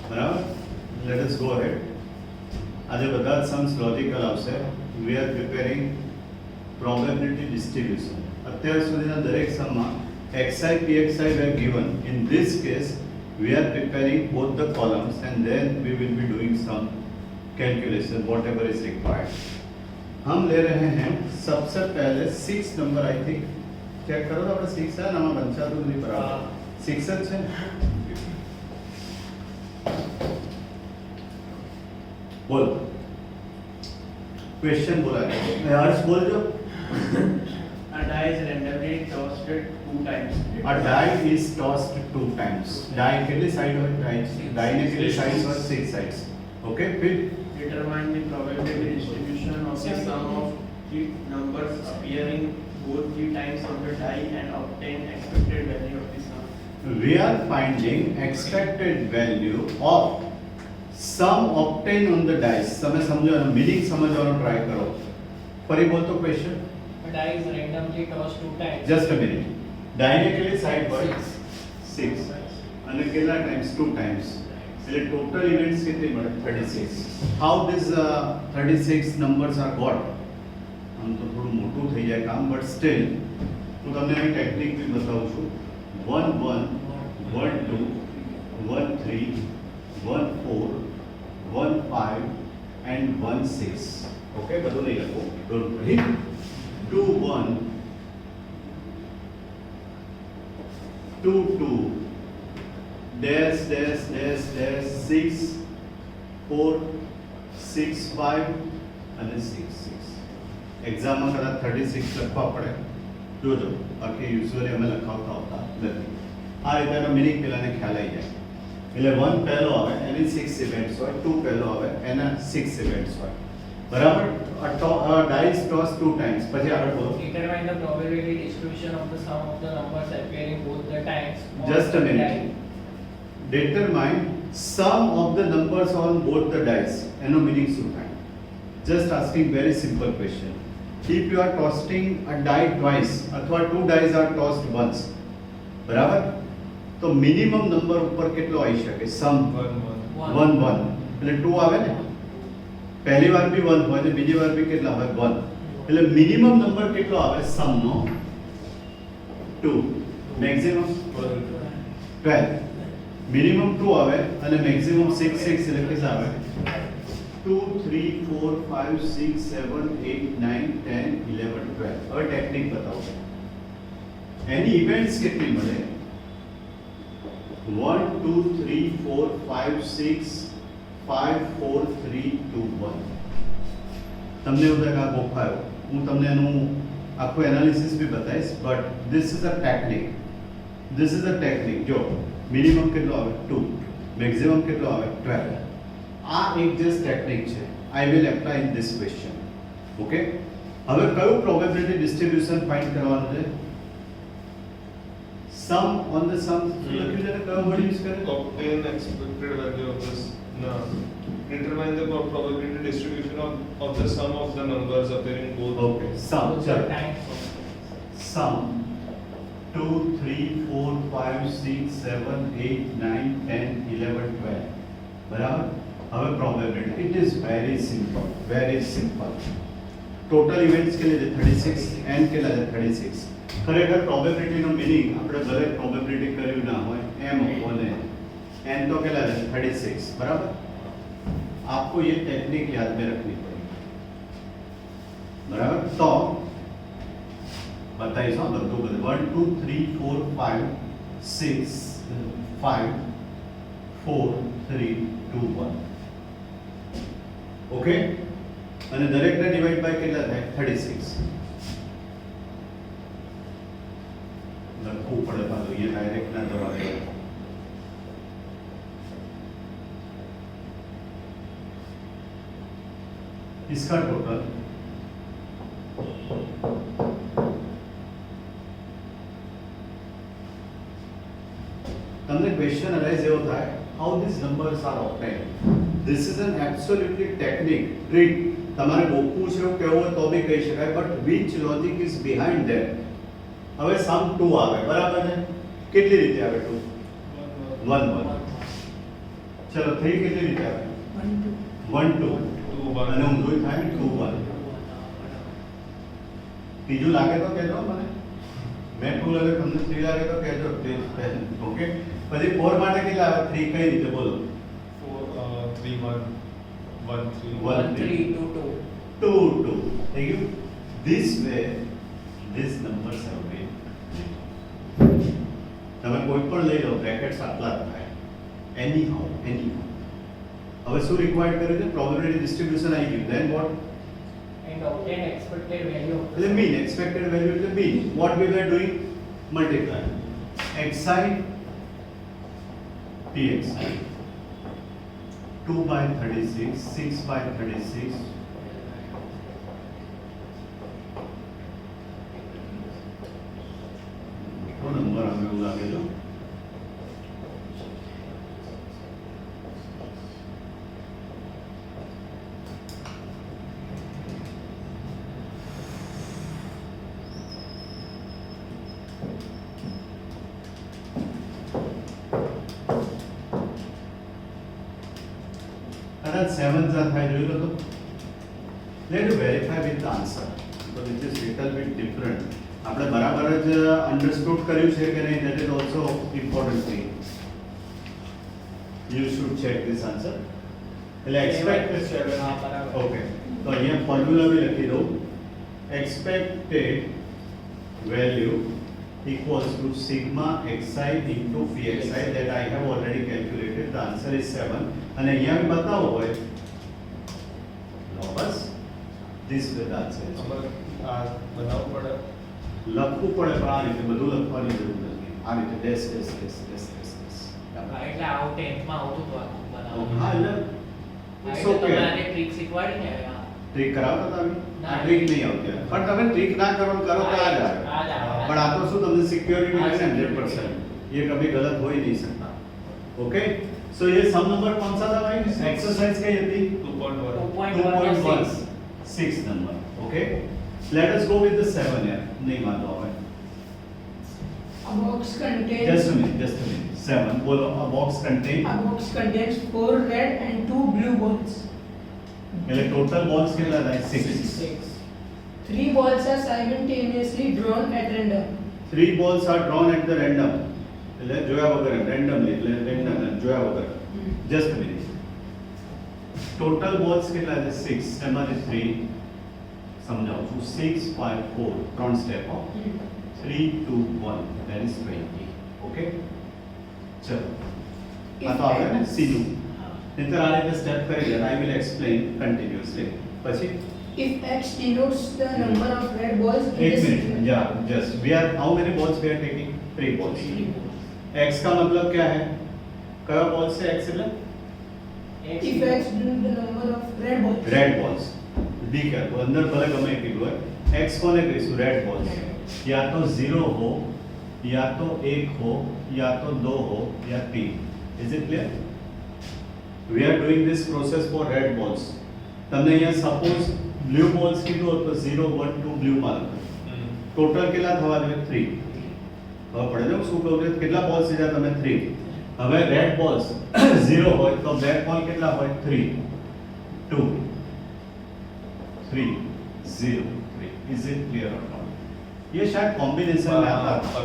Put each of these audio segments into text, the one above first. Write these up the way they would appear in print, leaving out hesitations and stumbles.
બરાબર, let us go ahead. આજે બધા જ સમ્સ લોજિકલ આવશે. We are preparing probability distribution. અત્યાર સુધીના દરેક સમમાં xi pxi were given. In this case we are preparing both the columns and then we will be doing some calculation whatever is required. हम ले रहे हैं सबसे पहले 6 नंबर. आई थिंक चेक करो तो આપણે 6 है નામાં બંચાતું નથી બરાબર. 6 જ છે. બોલ ક્વેશ્ચન બોલા છે હર્ષ બોલજો. A die is randomly tossed 2 times. A die is tossed 2 times. Die કેટલી સાઈડ હોય? die ને કેટલી સાઈડ હોય? 6 sides. Okay, फिर Determine the probability distribution of the sum of the numbers appearing both the times on the die and obtain expected value of the sum. we are finding expected value of sum obtained on the dice. તમે સમજો meaning સમજવાનો try કરો. ફરી બોલ તો question. A die is randomly tossed 2 times. Just a minute. die ને કેટલી side હોય? 6 અને કેટલા ટાઈમ્સ? 2 ટાઈમ્સ. એટલે ટોટલ ઇવેન્ટ્સ કેટલી મળે? 36. How this 36 numbers are got? આમ તો થોડું મોટું થઈ જાય કામ, બટ સ્ટીલ હું તમને અહીં ટેકનિક બી બતાવું છું. 1 1 1 2 1 3 1 4 1 5 and 1 6. ઓકે, બધું નહીં લખો, don't worry. 2 1 2 2 dash dash dash dash 6 4 6 5 અને 6 6. એક્ઝામમાં કદાચ 36 લખવા પડે, જોજો, બાકી યુઝ્યુઅલી અમે લખાવતા હોતા નથી. આ રીતેનો મિનિંગ પેલાને ખ્યાલ આવી જાય. એટલે 1 પહેલો આવે એની 6 ઇવેન્ટ્સ હોય, 2 પહેલો આવે એના 6 ઇવેન્ટ્સ હોય. બરાબર. Dice toss 2 times. પછી આગળ બોલો. Determine the probability distribution of the sum of the numbers appearing both the times. on Just a the minute. die. Determine sum of the numbers on both the dice. એનો meaning શું થાય? Just asking very simple question. If you are tossing a die twice અથવા 2 dice are tossed once, બરાબર, તો minimum number ઉપર કેટલો આવી શકે? સમ 1 1 એટલે 2 આવે ને. પહેલી વાર બી 1 હોય ને બીજી વાર બી કેટલા હોય? 1. એટલે મિનિમમ નંબર કેટલો આવે સમ નો? 2. મેક્સિમમ 12. મિનિમમ 2 આવે અને મેક્સિમમ 6 6 એટલે કેટલા આવે? 2 3 4 5 6 7 8 9 10 11 12. હવે ટેકનિક બતાવો. એની ઇવેન્ટ્સ કેટલી મળે? 1 2 3 4 5 6 5 4 3 2 1. તમને એવું લાગે આ ગોખાયો. હું તમને એનું આખું એનાલિસિસ બી બતાવીશ, but this is a technique. This is a technique. જો મિનિમમ કેટલો આવે? 2. મેક્સિમમ કેટલો આવે? 12. આ એક જસ્ટ ટેકનિક છે. I will apply in this question. Okay, હવે કયું પ્રોબેબિલિટી ડિસ્ટ્રીબ્યુશન ફાઇન્ડ કરવાનું છે? સમ ઓન ધ સમ લખ્યું છે ને, કયો વર્ડ યુઝ કરે? Obtain expected value of this. No. Determine the probability distribution of the sum of the numbers appearing both. Okay, sum. Both the ચલો, times. સમ 2 3 4 5 6 7 8 9 10 11 12. બરાબર. હવે probability. It is very simple, very simple. Total events કેટલી છે? 36. N કેટલા છે? 36. ખરેખર પ્રોબેબિલિટીનો meaning આપણે ભલે પ્રોબેબિલિટી કર્યું ના હોય, એમ અપોન एन तो क्या है 36. बराबर. आपको ये टेक्निक याद में रखनी पड़ेगी. बराबर. तो बताइए सब बदलो बदलो 1 2 3 4 5 6 5 4 3 2 1. ओके. અને દરેકને ડિવાઇડ બાય કેટલા થાય? 36. લખવું પડે પાછું, ये डायरेक्ट ના જવાબ આવે. इसका टोटल તમને ક્વેશ્ચન અરાઇઝ એવો થાય, how this numbers are obtained. This is an absolutely technique trick. તમારે ગોખવું છે એવું કહેવું હોય તો બી કહી શકાય, but which logic is behind that. હવે સમ 2 આવે, બરાબર છે? કેટલી રીતે આવે 2? 1 1. ચલો 3 કેટલી રીતે આવે 1 2 અને ઊંધું થાય 2 1 ત્રીજું લાગે તો કહેજો મને મેં 2 લાગે તમને 3 લાગે તો કહેજો ઓકે પછી 4 માટે કેટલા આવે 3 કઈ રીતે બોલો 3 1 1 3 1 3 3 2 2 2 થઈ ગયું this way this numbers have been તમે કોઈ પણ લઈ લો બ્રેકેટ્સ આટલા જ થાય anyhow હવે શું રિક્વાયર્ડ કર્યું છે પ્રોબેબિલિટી ડિસ્ટ્રીબ્યુશન આવી ગયું then what and obtain expected value of એટલે mean expected value એટલે mean what we were doing multiply xi pxi 2 by 36 6 by 36 તો નંબર અમે એવું લાગે છે કદાચ 7 જા થાય જોઈ લો તો let verify with the answer because it is little bit different આપણે બરાબર જ અન્ડરસ્ટુડ કર્યું છે કે નહીં that is also important thing you should check this answer એટલે એક્સપેક્ટેડ હા, બરાબર. ઓકે તો અહીંયા ફોર્મ્યુલા બી લખી દઉં expected value equals to sigma xi into pxi that I have already calculated. The answer is 7. અને અહીંયા બી બતાવો હોય લો બસ this way the answer is. અમારે આ બનાવવું પડે લખવું પડે પણ આ રીતે બધું લખવાની જરૂર નથી આ રીતે dash dash dash dash dash dash હા, એટલે આવું 10th માં આવતું હતું આખું બનાવવાનું. હા એટલે હા, it's એટલે okay. તમે આને ટ્રીક શીખવાડી ને હા. ટ્રીક કરાવતા હતા અમે ના. આ ટ્રીક નહીં આવતી પણ તમે ટ્રીક ના કરો ને કરો તો આ જ આવે આ જ આવે. પણ આ તો શું તમને સિક્યોરિટી हाँ, मिले 100% ये कभी गलत हो ही नहीं सकता ओके सो ये सम नंबर कौन सा था भाई एक्सरसाइज कही थी 2.1 2.16 number okay let us go with the 7 यार नहीं मान लो हमें A box contains just a minute 7 बोलो a box contain a box contains 4 red and 2 blue balls. એટલે ટોટલ બોલ્સ કેટલા થાય 6 6 3 balls are simultaneously drawn at random. 3 balls are drawn at the random એટલે જોયા વગર randomly એટલે random જોયા વગર just a minute total balls કેટલા છે 6 એમાંથી 3 સમજાવું છું 6 5 4 ત્રણ સ્ટેપ હો 3 2 1 that is 20 ઓકે ચલો આ તો આપણે સીધું નહીંતર આ રીતે સ્ટેપ કરી લે I will explain continuously પછી If x denotes the number of red balls in एक the मिनट sequence. या just we are how many balls we are taking 3 balls x का मतलब क्या है कया बॉल्स से x એટલે If x denotes the number of red balls. Red balls be careful अंदर भले गમે કીધું હોય x કોને કહીશું રેડ बॉल्स या तो 0 हो या तो 1 हो या तो 2 हो या 3 is it clear we are doing this process for red balls તમને અહીંયા સપોઝ બ્લુ બોલ્સ કીધું તો 0 1 2 બ્લુ માં ટોટલ કેટલા થવા જોઈએ 3 હવે પડે જો શું કહું છું કેટલા બોલ્સ લીધા તમે 3 હવે રેડ બોલ્સ 0 હોય તો બ્લેક બોલ કેટલા હોય 3 2 3 0 3 इज इट क्लियर और नॉट ये शायद कॉम्बिनेशन में आता है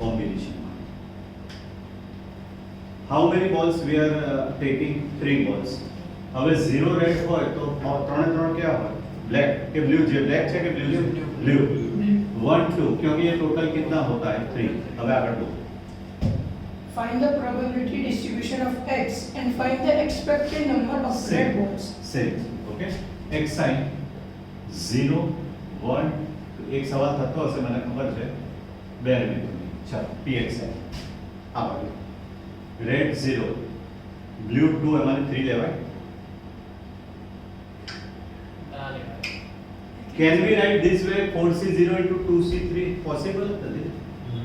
combination how many balls we are taking 3 balls હવે 0 રેડ હોય તો ત્રણે ત્રણ क्या હોય ब्लैक के ब्लू जे ब्लैक છે કે ब्लू છે ब्लू 1 2 क्योंकि ये टोटल कितना होता है 3 હવે આગળ બોલો Find the probability distribution of x and find the expected number of red balls. Same okay xi 0 1 એક સવાલ થતો હશે મને ખબર છે બે મિનિટ ચાલો pxi આ બાજુ રેડ 0 બ્લુ 2 એમાંથી 3 લેવાય ના લેવાય. Can we write this way 4c0 into 2c3 possible નથી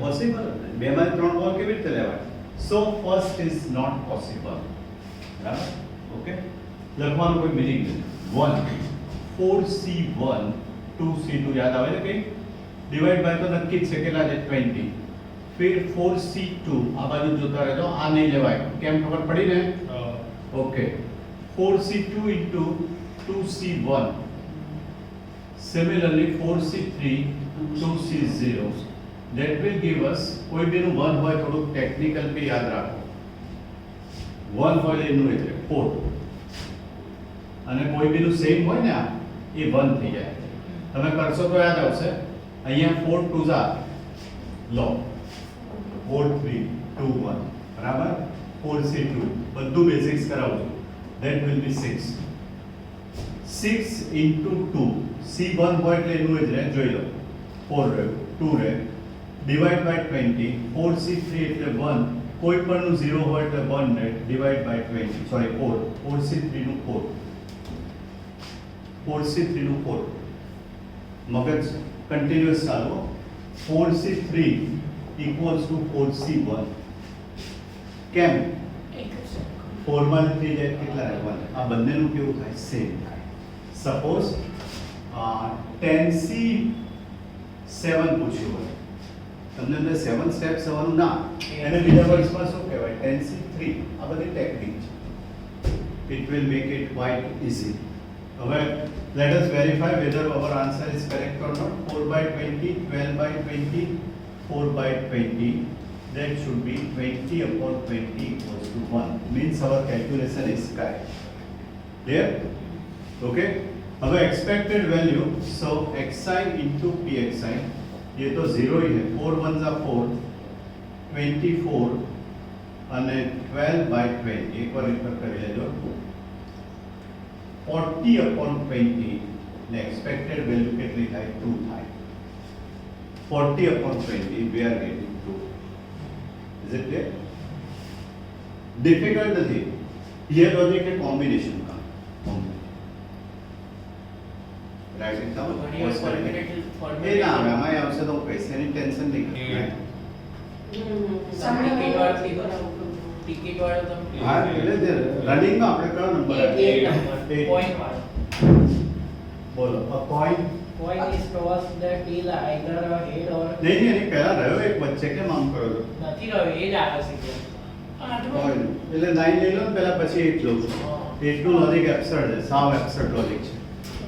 possible બે માં ત્રણ બોલ કેવી રીતે લેવાય so first is not possible બરાબર ઓકે લખવાનું કોઈ મીનિંગ નથી 1 4c1 2c2 યાદ આવે ને કઈ ડિવાઇડ બાય તો નક્કી જ છે કેટલા છે 20 फिर 4C2 આ બાજુ જોતા રહેજો, આ નહીં લેવાય, કેમ ખબર પડી ને? Okay, 4C2 into 2C1, similarly 4C3 2C0, that will give us, કોઈ બેનું 1 હોય થોડુંક ટેકનિકલ બી યાદ રાખો, 1 હોય એનું એટલે 4 અને કોઈ બેનું સેમ હોય ને આ એ 1 થઈ જાય, તમે કરશો તો યાદ આવશે. અહીંયા 4 2s are લો 4 3 2 1 બરાબર, 4C2 બધું બેઝિક્સ કરાવું છું, that will be 6 into 2, C1 હોય એટલે એનું જ રહે, જોઈ લો 4 રહે 2 રહે, divide by 20, 4C3 એટલે 1, કોઈ પણનું 0 હોય એટલે 1 રહે, divide by 20, sorry 4, 4C3 નું 4, 4C3 નું 4, મગજ કન્ટિન્યુઅસ ચાલો, 4C3 equals to 4C1, કેમ? 4 માં 3 જાય કેટલા રહે? 1. આ બંનેનું કેવું થાય? સેમ થાય. સપોઝ 10C7 પૂછ્યું હોય, તમને અંદર 7 સ્ટેપ્સ આવવાનું ના, એને બીજા વર્ષમાં શું કહેવાય? 10C3. આ બધી ટેકનિક છે. It will make it quite easy. હવે let us verify whether our answer is correct or not. 4 by 20, 12 by 20, 4 by 20, that should be 20 upon 20 equals to 1. Means our calculation is correct. Clear? Okay? હવે expected value, so xi into pxi, ये तो 0 ही है, 4 1s are 4, 24 અને 12 by 20, એક વાર refer કરી લેજો, 40 upon 20 ને expected value કેટલી થાય? 2 થાય. 40 upon 20 we are getting 2. Is it clear? Difficult નથી, ये logic है combination का. Right it down. When you are calculating A formula, ના આવે, આમાં આવશે તો પૈસાની ટેન્શન નહીં કરવાની. some ticket વાળો figure, ticket વાળો તમે હા એટલે જે રનિંગમાં આપણે કયો નંબર આવે? 8 number, point વાળો. બોલો, a coin Point is tossed the till either a head or નહીં નહીં, એની પહેલા રહ્યો એક વચ્ચે, કેમ આમ કરો છો? નથી રહ્યો, એ જ આવે છે કે. Coin. એટલે 9 લઈ લો ને પહેલા પછી 8 લઉં છું. 8 નું લોજિક એબ્સર્ડ છે, સાવ એબ્સર્ડ લોજિક છે.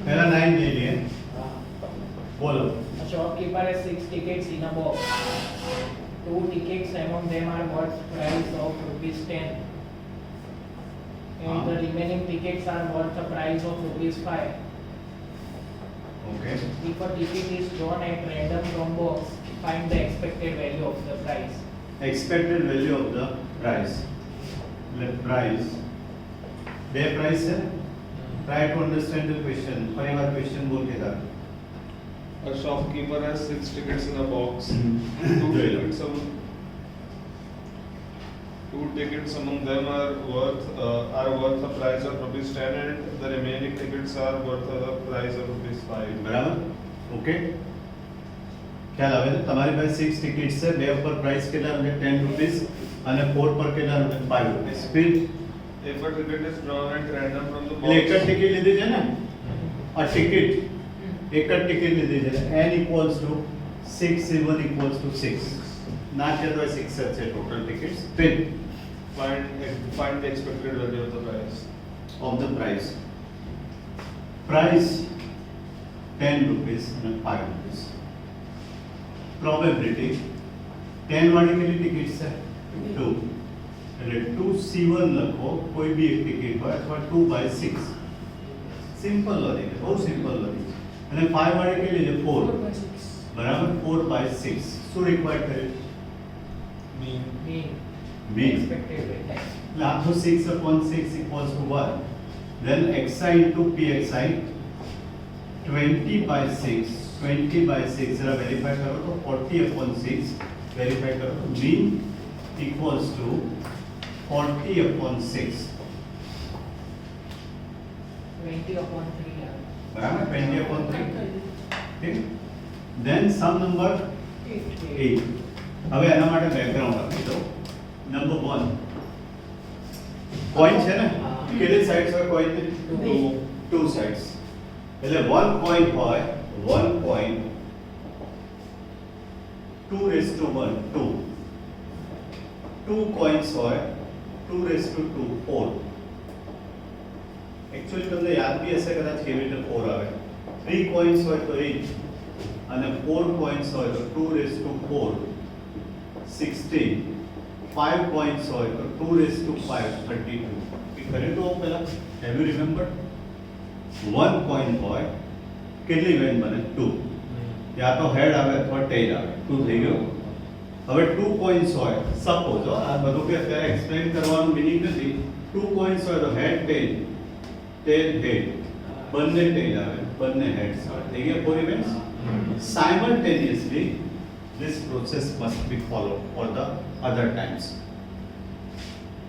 પહેલા 9 લઈ લઈએ. બોલો. A shopkeeper has 6 tickets in a box. 2 tickets among them are worth price of ₹10, and the remaining tickets are worth a price of ₹5. Okay. If a ticket is drawn at random from box, find the expected value of the price. Expected value of the price. Let price. બે price છે. Try to understand the question. પરિવાર question બોલ કે તા. A shopkeeper has 6 tickets in a box. જોઈ લો. Two tickets among them are worth a price of ₹10, and the remaining tickets are worth a price of ₹5. બરાબર? Okay. ખ્યાલ આવે છે? તમારી પાસે 6 ટિકિટ્સ છે, બે ઉપર પ્રાઇસ કેટલા છે? ₹10 અને 4 પર કેટલા છે? ₹5. ફિર If a ticket is drawn at random from the એટલે એક જ box, ટિકિટ લીધી છે ને? આ ટિકિટ એક જ ટિકિટ લીધી છે, n equals to 6, C1 equals to 6. ના છે તો 6 જ છે total tickets. Phir find the expected value of the price. of the price. Price ₹10 and ₹5. Probability 10 વાળી કેટલી ટિકિટ છે? 2. એટલે 2C1 લખો, કોઈ બી એક ટિકિટ હોય, અથવા 2/6. સિમ્પલ લોજિક છે, બહુ સિમ્પલ લોજિક છે. અને 5 વાળી કેટલી છે? 4. બરાબર, 4/6. શું રિક્વાયર્ડ કર્યું? Mean. Mean. Expected value. એટલે આખું 6/6 equals to 1. Then xi into pxi 20/6. 20/6 जरा वेरीफाई करो तो 40/6 वेरीफाई करो तो mean equals to 40/6. 20/3 આવે. बराबर 20/3. ठीक. Then some number 8. હવે એના માટે બેકગ્રાઉન્ડ આપી દો. નંબર 1 કોઈન છે ને, કેટલી સાઇડ્સ હોય કોઈન ને? 2 સાઇડ્સ. એટલે 1 કોઈન હોય, 1 કોઈન 2 raised to 1 2. 2 કોઈન્સ હોય 2 રેઝ ટુ 2 4 એકચ્યુઅલી તમને યાદ બી હશે કદાચ કેવી રીતે 4 આવે 3 કોઈન્સ હોય તો 8 અને 4 કોઈન્સ હોય તો 2 રેઝ ટુ 4 16 5 કોઈન્સ હોય તો 2 રેઝ ટુ 5 32 એ કર્યું તો પહેલા હેવ યુ રિમેમ્બર્ડ 1 કોઈન હોય કેટલી વેન બને 2 યા તો હેડ આવે અથવા ટેલ આવે 2 થઈ ગયો હવે 2 કોઈન્સ હોય સપોઝ આ બધું કે અત્યારે એક્સપ્લેન કરવાનું મીનિંગ નથી 2 કોઈન્સ હોય તો હેડ ટેલ હેડ બંને ટેલ આવે બંને હેડ્સ આવે થઈ ગયા 4 events simultaneously this process must be followed for the other times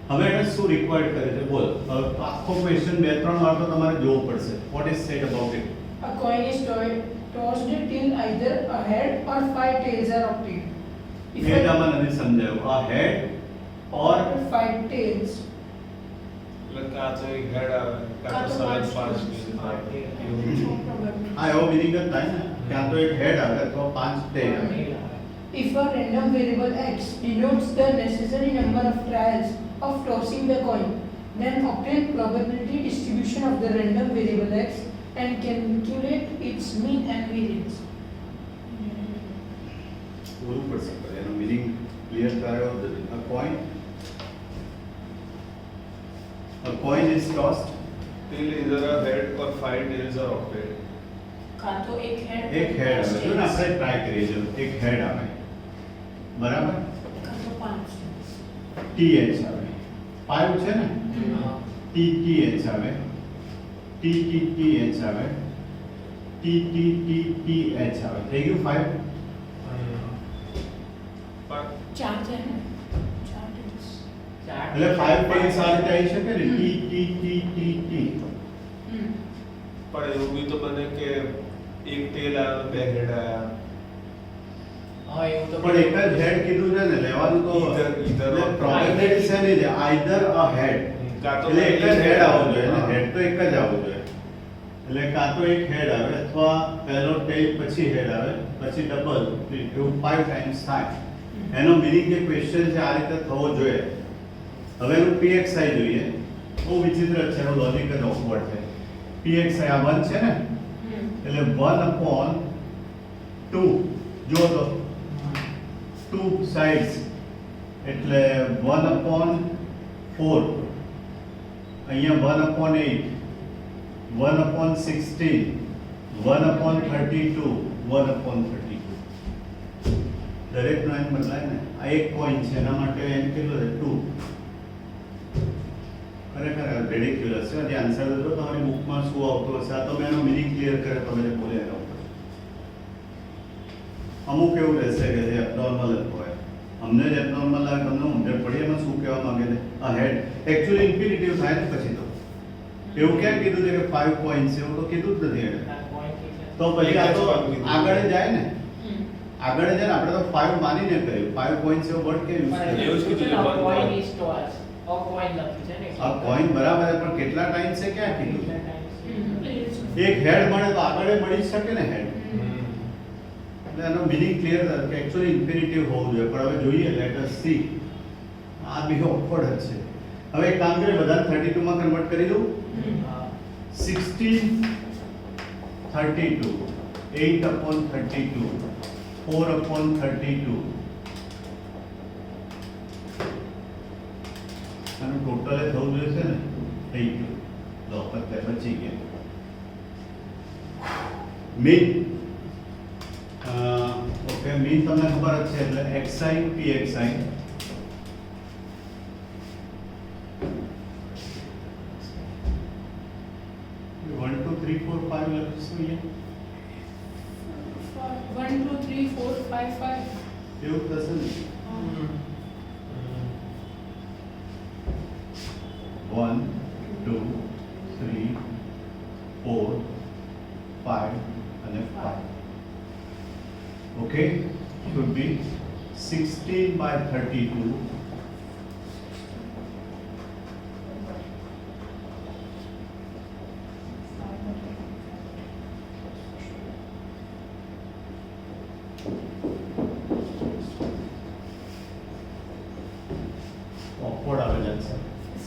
હવે એને શું રિક્વાયર્ડ કરે છે બોલ હવે આખો ક્વેશ્ચન બે ત્રણ વાર તો તમારે જોવું પડશે what is said about it A coin is tossed till either a head or 5 tails are obtained. If એ જ આમાં નથી સમજાયું આ હેડ ઓર 5 tails. એટલે કાં તો એક હેડ આવે કાં તો 7 5 આ એવો મિનિંગ જ થાય ને ક્યાં તો એક હેડ આવે અથવા 5 ટેલ આવે If a random variable x denotes the necessary number of trials of tossing the coin, then obtain probability distribution of the random variable x and calculate its mean and variance. બોલવું પડશે પણ એનો મિનિંગ ક્લિયર થયો a coin is tossed till either a head or 5 tails are obtained. કાં તો એક head એક હેડ આવે જો ને આપણે ટ્રાય કરીએ જો એક હેડ આવે બરાબર કાં તો 5. th આવે 5 છે ને th આવે th આવે th આવે થઈ ગયું 5 પણ 4 છે ને 4 tails. એટલે 5 ટેલ્સ આ રીતે આવી શકે ને t પણ એવું બી તો બને કે એક ટેલ આવે બે હેડ આયા હા એવું તો પણ એક જ હેડ કીધું છે ને લેવાનું તો Either or. પ્રોબેબિલિટી છે ને આઈધર અ હેડ કાં તો એટલે એક જ હેડ આવવો જોઈએ ને હા. હેડ તો એક જ આવવું જોઈએ એટલે કાં તો એક હેડ આવે અથવા પહેલો ટેલ પછી હેડ આવે પછી ડબલ એવું 5 ટાઈમ્સ થાય એનો મિનિંગ જે ક્વેશ્ચન છે આ રીતે થવો જોઈએ હવે એનું pxi જોઈએ બહુ વિચિત્ર છે એનું લોજિક જ ઓકવર્ડ છે pxi આ 1 છે ને એટલે 1/2 જો તો 2 સાઇડ્સ એટલે 1/4 અહીંયા 1/8 1/16 1/32 1/32 દરેકનો એમ બદલાય ને આ એક કોઈન છે એના માટે એમ કેટલો છે 2 ખરેખર રેડિક્યુલસ છે જે આન્સર દો તમારી બુકમાં શું આવતું હશે આ તો મેં એનો મિનિંગ ક્લિયર કરે તમે જે બોલે એના ઉપર અમુક એવું રહેશે કે જે એબનોર્મલ જ હોય અમને જ એબનોર્મલ લાગે તમને ઊંધે પડી એમાં શું કહેવા માંગે છે આ હેડ એકચ્યુઅલી ઇન્ફિનિટિવ થાય ને પછી તો એવું ક્યાં કીધું છે કે 5 પોઈન્ટ્સ એવું તો કીધું જ નથી એને તો પછી આ તો આગળ જાય ને આગળ જાય ને આપણે તો 5 માનીને કર્યું 5 પોઈન્ટ્સ એવો વર્ડ કે યુઝ કર્યો એવું જ કીધું છે, કોઈન ઇઝ ટોસ ઓ કોઈન લખ્યું છે ને આ કોઈન બરાબર છે પણ કેટલા ટાઈમ છે ક્યાં કીધું કેટલા times? એક હેડ મળે તો આગળ મળી શકે ને હેડ એટલે એનો મિનિંગ ક્લિયર થાય કે એકચ્યુઅલી ઇન્ફિનિટિવ હોવું જોઈએ પણ હવે જોઈએ લેટ અસ સી આ બી ઓકવર્ડ જ છે હવે એક કામ કરીએ બધાને 32 માં કન્વર્ટ કરી દઉં હા. 16 32 8/32 4/32 આનું ટોટલ થવું જોઈએ છે ને થઈ ગયું લો પત્તે બચી ગયા મીન ઓકે મીન તમને ખબર જ છે એટલે xi pxi 1 2 3 4 5 લખીશું અહીંયા 1 2 3 4 5 5. એવું થશે ને 1 2 3 4 5 અને 5 okay should be 16/32 16/32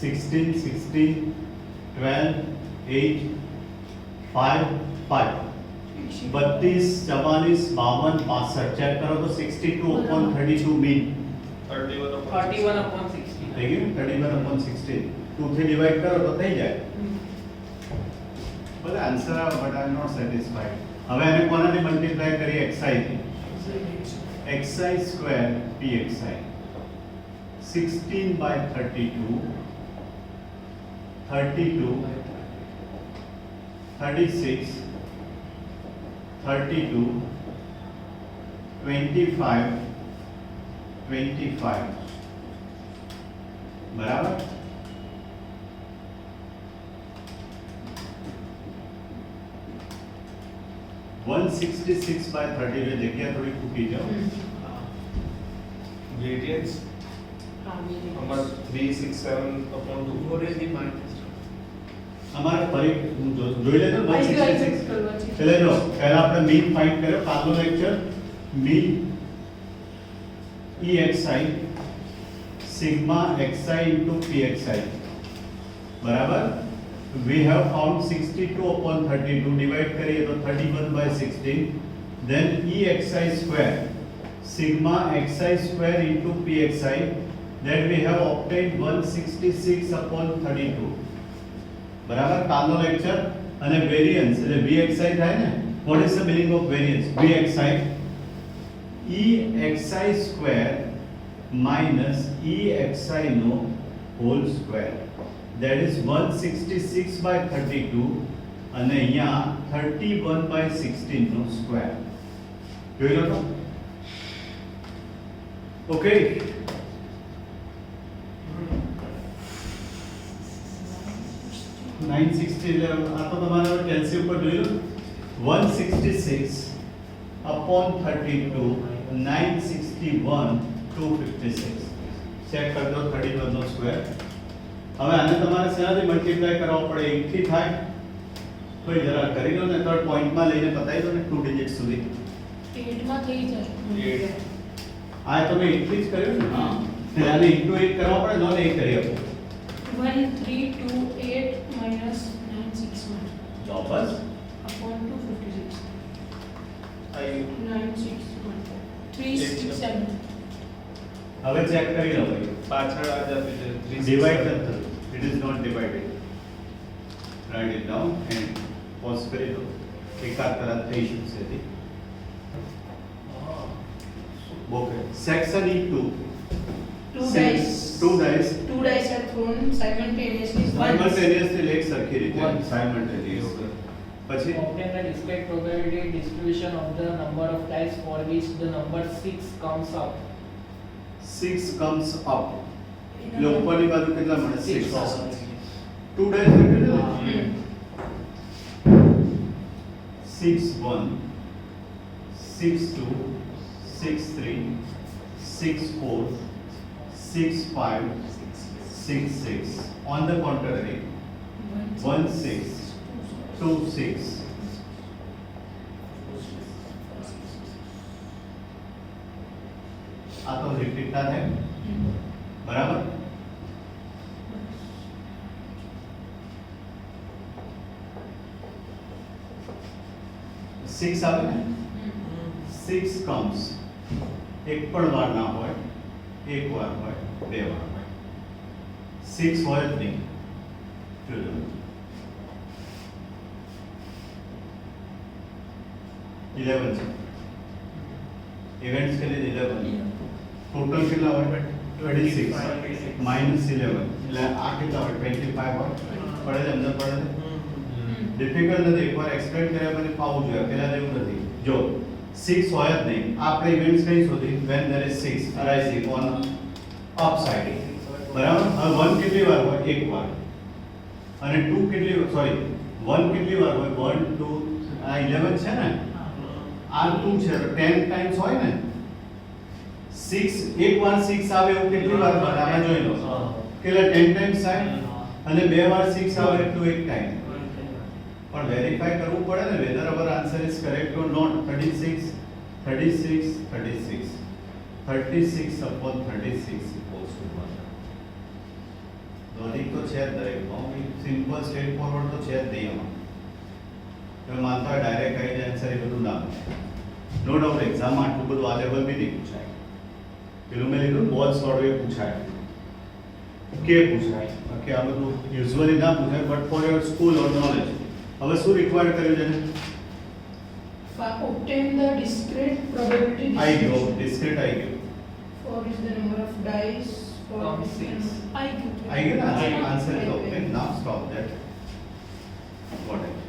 16, 16, 12, 8, 5, 5. 32, 44, 52, 65. ચેક કરો તો 62/32 મીન 31 upon 31 upon 60. થઈ ગયું 31/16. 2 થી ડિવાઇડ કરો તો થઈ જાય. ભલે આન્સર આવે but I am not satisfied. હવે આને કોનાથી મલ્ટીપ્લાય કરીએ xi થી. xi સ્ક્વેર pxi 16/32 32 36 32 25 25 બરાબર. વન 166/30 એટલે જગ્યા થોડી ખૂટી જાઓ. variance number 367 upon 2. What is the minus? અમારે ફરી હું જોઈ લેતો ને 166 એટલે જો પહેલા આપણે મીન ફાઇન્ડ કર્યો. કાલનો lecture mean EXI sigma xi into pxi બરાબર. we have found 62/32 divide કરીએ તો 31/16. then EXI square sigma xi square into pxi that we have obtained 166/32 બરાબર. કાલનો લેક્ચર અને વેરિયન્સ એટલે VXI થાય ને. what is the meaning of variance? VXI EXI square minus EXI no whole square that is 166/32 અને અહીંયા 31/16 નો square જોઈ લો તો. ઓકે 960 એટલે આ તો તમારે કેલ્શિયમ પર જોઈ લો. 166/32 961 256 ચેક કરી દો 31 નો સ્ક્વેર. હવે આને તમારે શેનાથી મલ્ટીપ્લાય કરવો પડે? 1 થી થાય તો જરા કરી લો ને. થર્ડ પોઈન્ટમાં લઈને પતાવી દો ને 2 ડિજિટ સુધી. 8 માં થઈ જાય. આ તમે 1 થી જ કર્યું ને. હા એટલે આને ઇન્ટુ 8 કરવા પડે. નો ને 1 કરી આપો 1328 minus 961 તો બસ upon 256. I 961 367. હવે ચેક કરી લો ભાઈ. પાછળ આ જ આપી છે ડિવાઇડ નથી થતું. It is not divided. Write it down and pause કરી દો. એકાદ તરફ થઈ શકશે તે. Okay section E2 Two dice. Two dice Two dice are thrown simultaneously. simultaneously એક સરખી રીતે Once. simultaneous. પછી Obtain the discrete probability distribution of the number of dice for which the number 6 comes up. 6 comes up એટલે ઉપરની બાજુ કેટલા મળે? 6 Six. Two dice એટલે Hmm. 6 1 6 2 6 3 6 4 6 5 6 6. On the contrary 1 6 2 6 આ તો રિપીટ ના થાય બરાબર. સિક્સ આવે ને. 6 comes એક પણ વાર ના હોય, એક વાર હોય, બે વાર હોય. 6 હોય જ નહીં. જોજો 11 છે. ઇવેન્ટ્સ કે लिए 11 ટોટલ કેટલા હોય? 26 માઇનસ 11 એટલે આ કેટલા હોય? 25 હોય. પડે છે અંદર પડે છે. ડિફિકલ્ટ નથી. એકવાર એક્સપ્લેન કર્યા પછી ફાવું જોઈએ. પેલા જેવું નથી. જો 6 હોય જ નહીં. આપણે ઇવેન્ટ્સ કઈ શોધી? when there is 6 arising on upside. બરાબર. હવે 1 કેટલી વાર હોય? એક વાર. અને 2 કેટલી સોરી 1 કેટલી વાર હોય? 1 2 આ 11 છે ને. આ 2 છે તો 10 ટાઈમ્સ હોય ને. 6 એક વાર 6 આવે એવું કેટલી વાર બને? આમાં જોઈ લો. કેટલા 10 ટાઈમ્સ થાય અને બે વાર 6 આવે એટલું એક ટાઈમ. પણ વેરીફાઈ કરવું પડે ને whether our answer is correct or not. 36 36 36 36/36 equals to 1. તો લોજિક તો છે જ દરેકમાં, સિમ્પલ સ્ટ્રેટ ફોરવર્ડ તો છે જ નહીં એમાં. તમે માનતા હોય ડાયરેક્ટ આવી જાય આન્સર, એ બધું ના બને. નો ડાઉટ એક્ઝામમાં આટલું બધું આ લેવલ બી નહીં પૂછાય. પેલું મેં લીધું બોલ સોલ્વ એ પૂછાય કે પૂછાય, બાકી આ બધું યુઝ્યુઅલી ના પૂછાય, but for your school or knowledge. હવે શું રિક્વાયર્ડ કર્યું છે? Obtain the discrete probability આઈ ગયો, distribution. ડિસ્ક્રીટ આઈ ગયો. 4 is the number of dice. 4 From is the 6. I આઈ ગયો ને I- answer? I- okay, now stop that. Vote